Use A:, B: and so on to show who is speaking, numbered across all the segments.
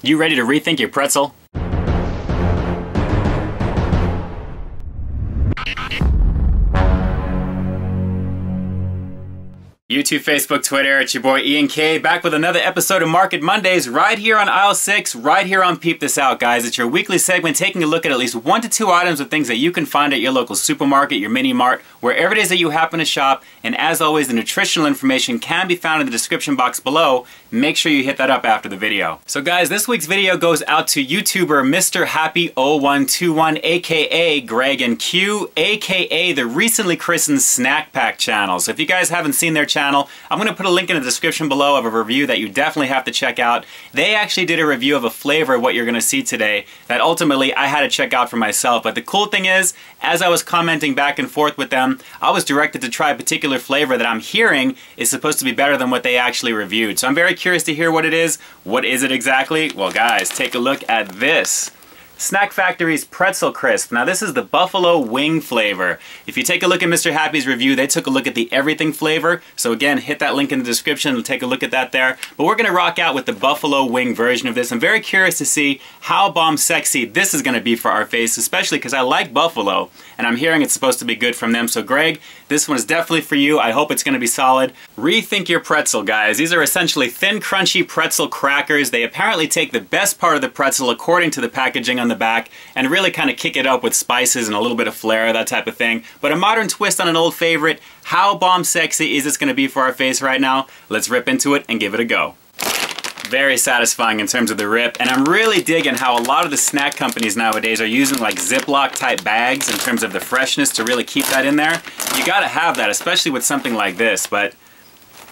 A: You ready to rethink your pretzel? YouTube, Facebook, Twitter, it's your boy Ian K, back with another episode of Market Mondays right here on aisle 6, right here on Peep This Out, guys. It's your weekly segment taking a look at least 1 to 2 items of things that you can find at your local supermarket, your mini mart, wherever it is that you happen to shop. And as always, the nutritional information can be found in the description box below. Make sure you hit that up after the video. So guys, this week's video goes out to YouTuber Mr. Happy 0121, aka Greg and Q, aka the recently christened SnaQ-PaQ channel. So if you guys haven't seen their channel, I'm going to put a link in the description below of a review that you definitely have to check out. They actually did a review of a flavor of what you're going to see today that ultimately I had to check out for myself. But the cool thing is, as I was commenting back and forth with them, I was directed to try a particular flavor that I'm hearing is supposed to be better than what they actually reviewed. So I'm very curious to hear what it is. What is it exactly? Well guys, take a look at this. Snack Factory's Pretzel Crisp. Now this is the buffalo wing flavor. If you take a look at Mr. Happy's review, they took a look at the everything flavor. So again, hit that link in the description and take a look at that there. But we're gonna rock out with the buffalo wing version of this. I'm very curious to see how bomb sexy this is gonna be for our face, especially because I like buffalo and I'm hearing it's supposed to be good from them. So Greg, this one is definitely for you. I hope it's gonna be solid. Rethink your pretzel, guys. These are essentially thin, crunchy pretzel crackers. They apparently take the best part of the pretzel according to the packaging on the back and really kind of kick it up with spices and a little bit of flair, that type of thing. But a modern twist on an old favorite. How bomb sexy is this going to be for our face right now? Let's rip into it and give it a go. Very satisfying in terms of the rip, and I'm really digging how a lot of the snack companies nowadays are using like Ziploc type bags in terms of the freshness to really keep that in there. You gotta have that, especially with something like this, but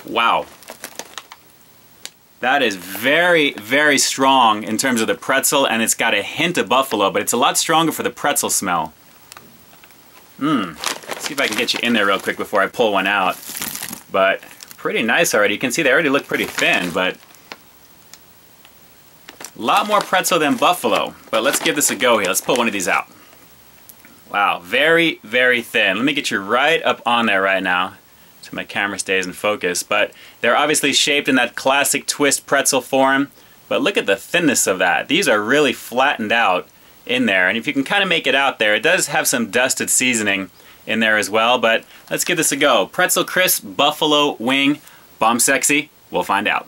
A: wow. That is very, very strong in terms of the pretzel, and it's got a hint of buffalo, but it's a lot stronger for the pretzel smell. Let's see if I can get you in there real quick before I pull one out. But pretty nice already. You can see they already look pretty thin, but a lot more pretzel than buffalo. But let's give this a go here. Let's pull one of these out. Wow, very, very thin. Let me get you right up on there right now, so my camera stays in focus. But they're obviously shaped in that classic twist pretzel form, but look at the thinness of that. These are really flattened out in there, and if you can kind of make it out there, it does have some dusted seasoning in there as well. But let's give this a go. Pretzel Crisp Buffalo Wing. Bomb sexy? We'll find out.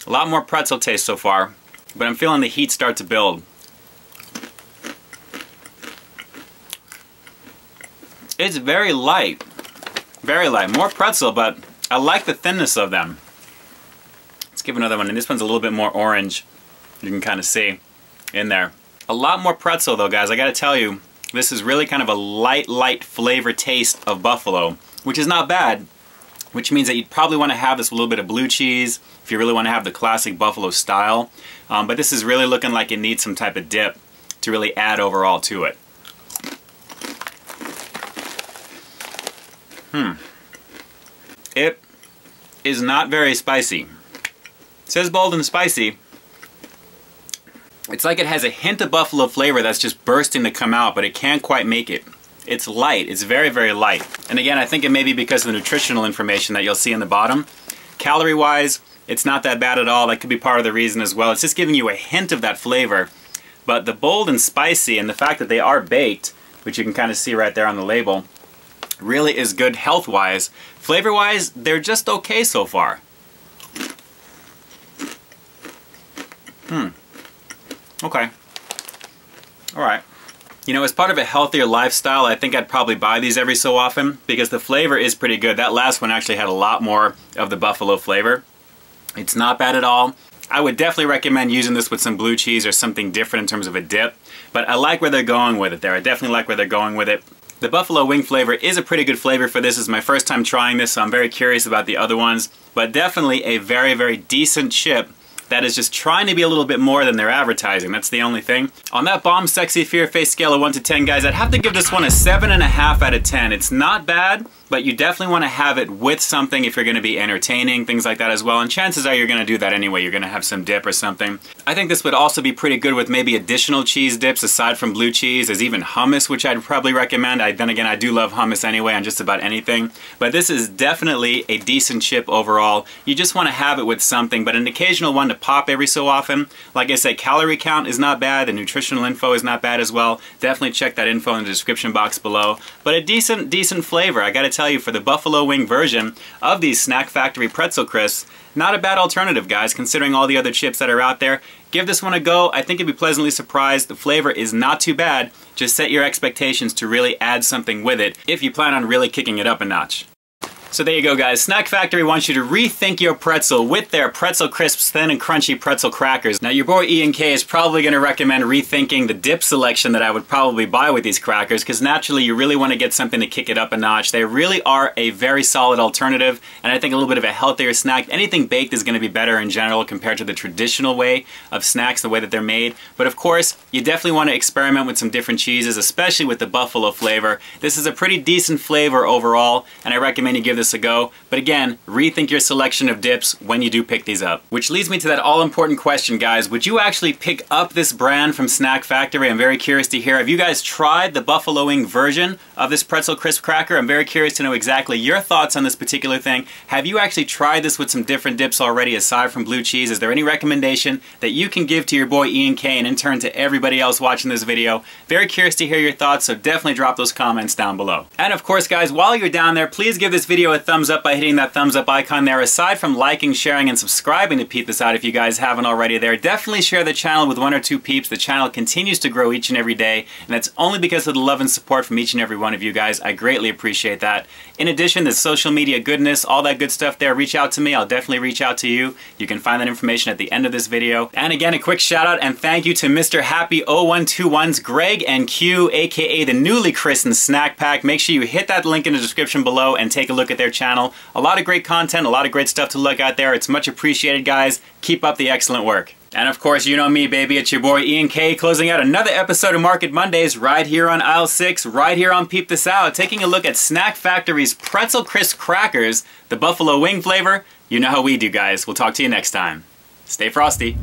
A: A lot more pretzel taste so far, but I'm feeling the heat start to build. It's very light, more pretzel, but I like the thinness of them. Let's give another one, and this one's a little bit more orange. You can kind of see in there. A lot more pretzel though, guys. I gotta tell you, this is really kind of a light flavor taste of buffalo, which is not bad, which means that you'd probably want to have this with a little bit of blue cheese if you really want to have the classic buffalo style. But this is really looking like it needs some type of dip to really add overall to it. It is not very spicy. It says bold and spicy. It's like it has a hint of buffalo flavor that's just bursting to come out, but it can't quite make it. It's light. It's very, very light. And again, I think it may be because of the nutritional information that you'll see in the bottom. Calorie-wise, it's not that bad at all. That could be part of the reason as well. It's just giving you a hint of that flavor. But the bold and spicy and the fact that they are baked, which you can kind of see right there on the label, really is good health-wise. Flavor-wise, they're just okay so far. Okay. Alright. You know, as part of a healthier lifestyle, I think I'd probably buy these every so often because the flavor is pretty good. That last one actually had a lot more of the buffalo flavor. It's not bad at all. I would definitely recommend using this with some blue cheese or something different in terms of a dip. But I like where they're going with it there. I definitely like where they're going with it. The buffalo wing flavor is a pretty good flavor for this. It's my first time trying this, so I'm very curious about the other ones. But definitely a very, very decent chip that is just trying to be a little bit more than they're advertising. That's the only thing. On that bomb sexy fear face scale of 1 to 10, guys, I'd have to give this one a 7.5 out of 10. It's not bad, but you definitely want to have it with something if you're going to be entertaining, things like that as well. And chances are you're going to do that anyway. You're going to have some dip or something. I think this would also be pretty good with maybe additional cheese dips aside from blue cheese. There's even hummus, which I'd probably recommend. Then again, I do love hummus anyway on just about anything. But this is definitely a decent chip overall. You just want to have it with something, but an occasional one to pop every so often. Like I said, calorie count is not bad. The nutritional info is not bad as well. Definitely check that info in the description box below. But a decent flavor. I gotta tell you, for the buffalo wing version of these Snack Factory pretzel crisps, not a bad alternative, guys, considering all the other chips that are out there. Give this one a go. I think you'll be pleasantly surprised. The flavor is not too bad. Just set your expectations to really add something with it if you plan on really kicking it up a notch. So there you go, guys. Snack Factory wants you to rethink your pretzel with their Pretzel Crisps Thin and Crunchy Pretzel Crackers. Now, your boy Ian K is probably going to recommend rethinking the dip selection that I would probably buy with these crackers, because naturally you really want to get something to kick it up a notch. They really are a very solid alternative, and I think a little bit of a healthier snack. Anything baked is going to be better in general compared to the traditional way of snacks, the way that they're made. But of course, you definitely want to experiment with some different cheeses, especially with the buffalo flavor. This is a pretty decent flavor overall, and I recommend you give this a go. But again, rethink your selection of dips when you do pick these up. Which leads me to that all-important question, guys. Would you actually pick up this brand from Snack Factory? I'm very curious to hear. Have you guys tried the buffalo wing version of this pretzel crisp cracker? I'm very curious to know exactly your thoughts on this particular thing. Have you actually tried this with some different dips already aside from blue cheese? Is there any recommendation that you can give to your boy Ian K and in turn to everybody else watching this video? Very curious to hear your thoughts, so definitely drop those comments down below. And of course, guys, while you're down there, please give this video a thumbs up by hitting that thumbs up icon there. Aside from liking, sharing, and subscribing to Peep This Out if you guys haven't already there, definitely share the channel with 1 or 2 peeps. The channel continues to grow each and every day, and that's only because of the love and support from each and every one of you guys. I greatly appreciate that. In addition, the social media goodness, all that good stuff there, reach out to me. I'll definitely reach out to you. You can find that information at the end of this video. And again, a quick shout out and thank you to Mr. Happy 0121's Greg and Q, aka the newly christened SnaQ-PaQ. Make sure you hit that link in the description below and take a look at their channel. A lot of great content, a lot of great stuff to look at there. It's much appreciated, guys. Keep up the excellent work. And of course, you know me, baby. It's your boy Ian K, closing out another episode of Market Mondays right here on aisle 6, right here on Peep This Out, taking a look at Snack Factory's Pretzel Crisp Crackers, the buffalo wing flavor. You know how we do, guys. We'll talk to you next time. Stay frosty.